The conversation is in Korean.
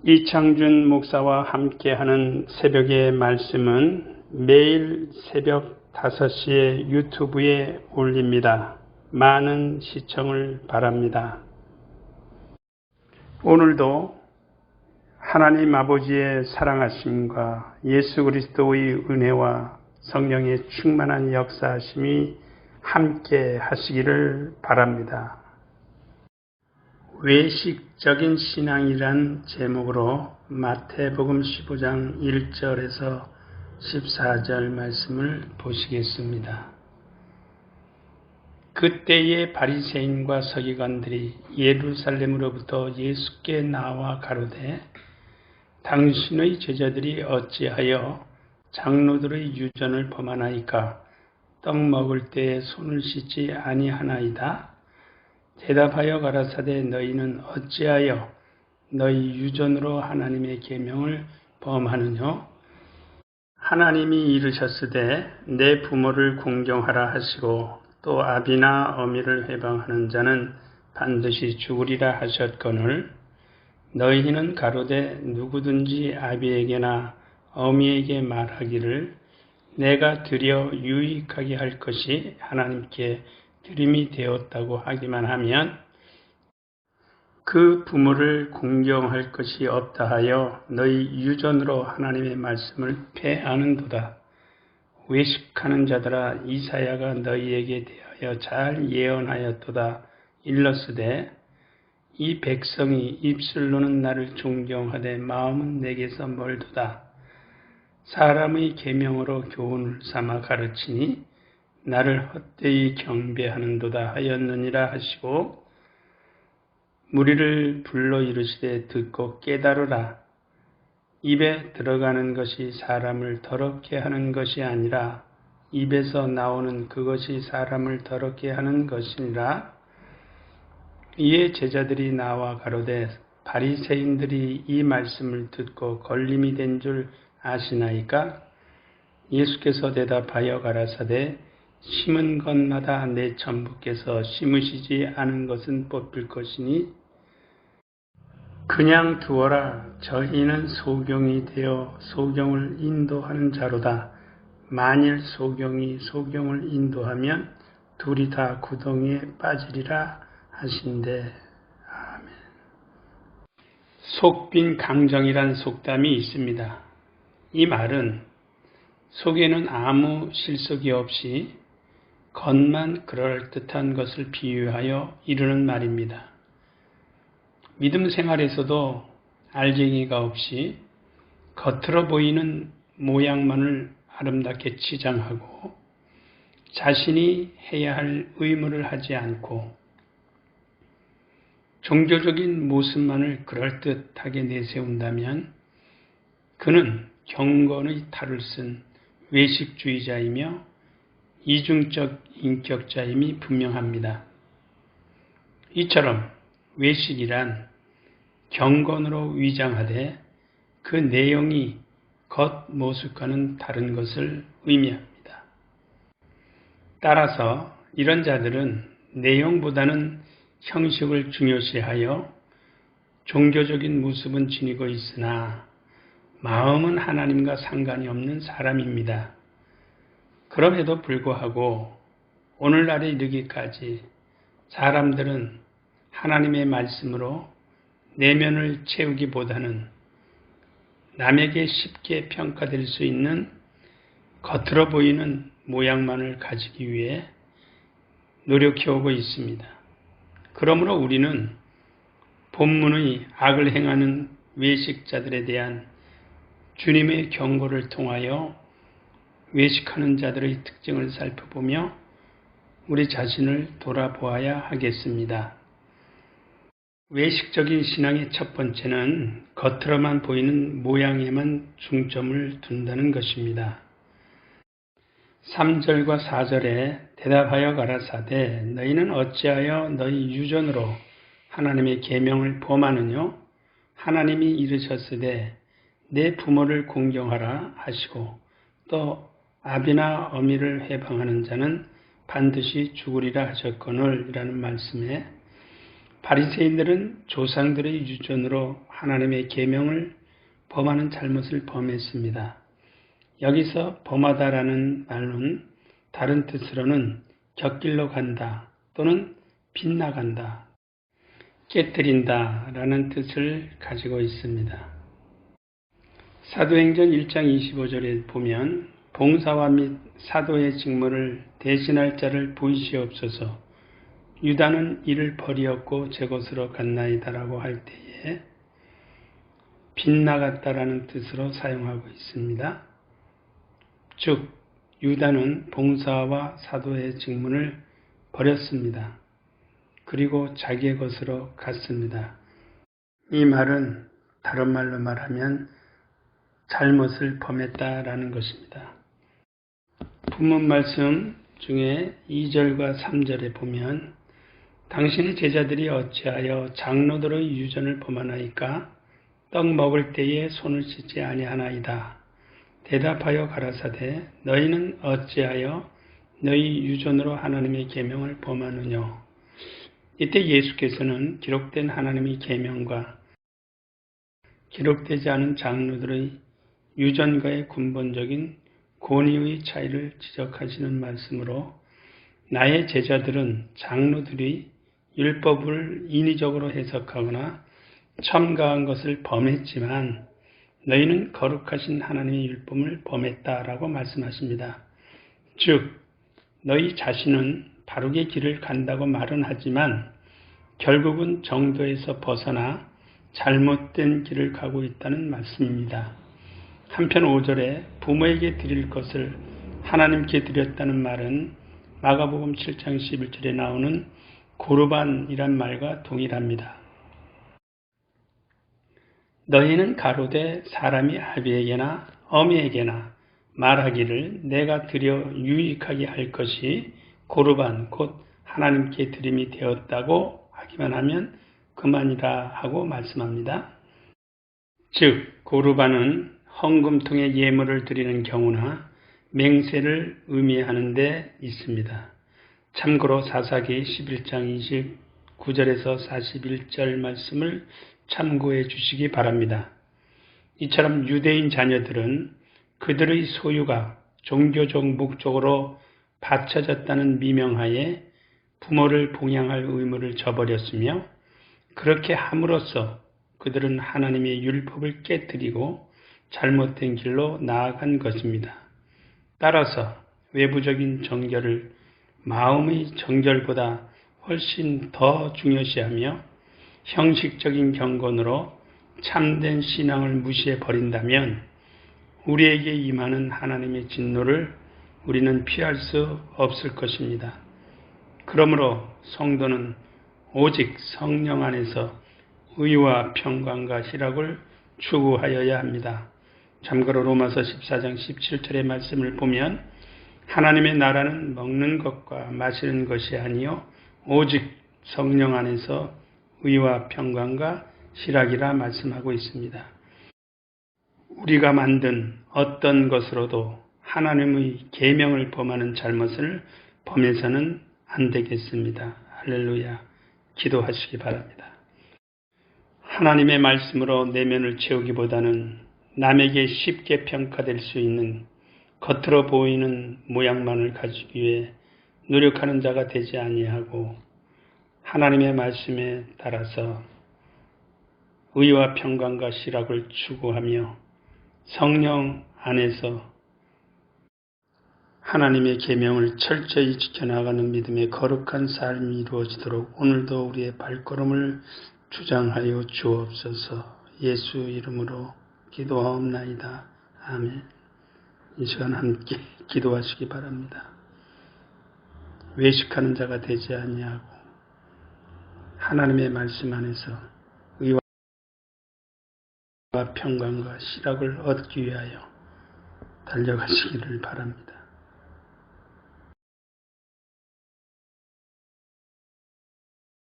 이창준 목사와 함께하는 새벽의 말씀은 매일 새벽 5시에 유튜브에 올립니다. 많은 시청을 바랍니다. 오늘도 하나님 아버지의 사랑하심과 예수 그리스도의 은혜와 성령의 충만한 역사하심이 함께 하시기를 바랍니다. 외식적인 신앙이란 제목으로 마태복음 15장 1절에서 14절 말씀을 보시겠습니다. 그때의 바리새인과 서기관들이 예루살렘으로부터 예수께 나와 가로되 당신의 제자들이 어찌하여 장로들의 유전을 범하나이까? 떡 먹을 때에 손을 씻지 아니하나이다. 대답하여 가라사대 너희는 어찌하여 너희 유전으로 하나님의 계명을 범하느뇨? 하나님이 이르셨으되 내 부모를 공경하라 하시고 또 아비나 어미를 회방하는 자는 반드시 죽으리라 하셨거늘 너희는 가로되 누구든지 아비에게나 어미에게 말하기를 내가 드려 유익하게 할 것이 하나님께 드림이 되었다고 하기만 하면 그 부모를 공경할 것이 없다 하여 너희 유전으로 하나님의 말씀을 폐하는도다. 외식하는 자들아 이사야가 너희에게 대하여 잘 예언하였도다. 일렀으되 이 백성이 입술로는 나를 존경하되 마음은 내게서 멀도다. 사람의 계명으로 교훈을 삼아 가르치니 나를 헛되이 경배하는도다 하였느니라 하시고 무리를 불러 이르시되 듣고 깨달으라. 입에 들어가는 것이 사람을 더럽게 하는 것이 아니라 입에서 나오는 그것이 사람을 더럽게 하는 것이니라. 이에 제자들이 나와 가로되 바리새인들이 이 말씀을 듣고 걸림이 된 줄 아시나이까? 예수께서 대답하여 가라사대 심은 것마다 내 천부께서 심으시지 않은 것은 뽑힐 것이니 그냥 두어라. 저희는 소경이 되어 소경을 인도하는 자로다. 만일 소경이 소경을 인도하면 둘이 다 구덩이에 빠지리라 하신대. 아멘. 속빈 강정이란 속담이 있습니다. 이 말은 속에는 아무 실속이 없이 겉만 그럴듯한 것을 비유하여 이르는 말입니다. 믿음 생활에서도 알쟁이가 없이 겉으로 보이는 모양만을 아름답게 치장하고 자신이 해야 할 의무를 하지 않고 종교적인 모습만을 그럴듯하게 내세운다면 그는 경건의 탈을 쓴 외식주의자이며 이중적 인격자임이 분명합니다. 이처럼 외식이란 경건으로 위장하되 그 내용이 겉모습과는 다른 것을 의미합니다. 따라서 이런 자들은 내용보다는 형식을 중요시하여 종교적인 모습은 지니고 있으나 마음은 하나님과 상관이 없는 사람입니다. 그럼에도 불구하고 오늘날에 이르기까지 사람들은 하나님의 말씀으로 내면을 채우기보다는 남에게 쉽게 평가될 수 있는 겉으로 보이는 모양만을 가지기 위해 노력해오고 있습니다. 그러므로 우리는 본문의 악을 행하는 외식자들에 대한 주님의 경고를 통하여 외식하는 자들의 특징을 살펴보며 우리 자신을 돌아보아야 하겠습니다. 외식적인 신앙의 첫 번째는 겉으로만 보이는 모양에만 중점을 둔다는 것입니다. 3절과 4절에 대답하여 가라사대 너희는 어찌하여 너희 유전으로 하나님의 계명을 범하느뇨? 하나님이 이르셨으되 내 부모를 공경하라 하시고 또 아비나 어미를 회방하는 자는 반드시 죽으리라 하셨거늘 이라는 말씀에 바리새인들은 조상들의 유전으로 하나님의 계명을 범하는 잘못을 범했습니다. 여기서 범하다라는 말은 다른 뜻으로는 곁길로 간다 또는 빗나간다, 깨뜨린다 라는 뜻을 가지고 있습니다. 사도행전 1장 25절에 보면 봉사와 및 사도의 직무를 대신할 자를 보이시옵소서, 유다는 이를 버리었고 제 곳으로 갔나이다 라고 할 때에 빗나갔다라는 뜻으로 사용하고 있습니다. 즉 유다는 봉사와 사도의 직분을 버렸습니다. 그리고 자기의 것으로 갔습니다. 이 말은 다른 말로 말하면 잘못을 범했다라는 것입니다. 본문 말씀 중에 2절과 3절에 보면 당신의 제자들이 어찌하여 장로들의 유전을 범하나이까? 떡 먹을 때에 손을 씻지 아니하나이다. 대답하여 가라사대 너희는 어찌하여 너희 유전으로 하나님의 계명을 범하느냐. 이때 예수께서는 기록된 하나님의 계명과 기록되지 않은 장로들의 유전과의 근본적인 권위의 차이를 지적하시는 말씀으로 나의 제자들은 장로들이 율법을 인위적으로 해석하거나 첨가한 것을 범했지만 너희는 거룩하신 하나님의 율법을 범했다라고 말씀하십니다. 즉 너희 자신은 바르게 길을 간다고 말은 하지만 결국은 정도에서 벗어나 잘못된 길을 가고 있다는 말씀입니다. 한편 5절에 부모에게 드릴 것을 하나님께 드렸다는 말은 마가복음 7장 11절에 나오는 고르반이란 말과 동일합니다. 너희는 가로되 사람이 아비에게나 어미에게나 말하기를 내가 드려 유익하게 할 것이 고르반 곧 하나님께 드림이 되었다고 하기만 하면 그만이라 하고 말씀합니다. 즉 고르반은 헌금통에 예물을 드리는 경우나 맹세를 의미하는 데 있습니다. 참고로 사사기 11장 29절에서 41절 말씀을 참고해 주시기 바랍니다. 이처럼 유대인 자녀들은 그들의 소유가 종교적 목적으로 바쳐졌다는 미명하에 부모를 봉양할 의무를 저버렸으며 그렇게 함으로써 그들은 하나님의 율법을 깨뜨리고 잘못된 길로 나아간 것입니다. 따라서 외부적인 정결을 마음의 정결보다 훨씬 더 중요시하며 형식적인 경건으로 참된 신앙을 무시해 버린다면 우리에게 임하는 하나님의 진노를 우리는 피할 수 없을 것입니다. 그러므로 성도는 오직 성령 안에서 의와 평강과 희락을 추구하여야 합니다. 참고로 로마서 14장 17절의 말씀을 보면 하나님의 나라는 먹는 것과 마시는 것이 아니요 오직 성령 안에서 의와 평강과 희락이라 말씀하고 있습니다. 우리가 만든 어떤 것으로도 하나님의 계명을 범하는 잘못을 범해서는 안 되겠습니다. 할렐루야. 기도하시기 바랍니다. 하나님의 말씀으로 내면을 채우기보다는 남에게 쉽게 평가될 수 있는 겉으로 보이는 모양만을 가지기 위해 노력하는 자가 되지 아니하고 하나님의 말씀에 따라서 의와 평강과 희락을 추구하며 성령 안에서 하나님의 계명을 철저히 지켜나가는 믿음의 거룩한 삶이 이루어지도록 오늘도 우리의 발걸음을 주장하여 주옵소서. 예수 이름으로 기도하옵나이다. 아멘. 이 시간 함께 기도하시기 바랍니다. 외식하는 자가 되지 아니하고 하나님의 말씀 안에서 의와 평강과 희락을 얻기 위하여 달려가시기를 바랍니다.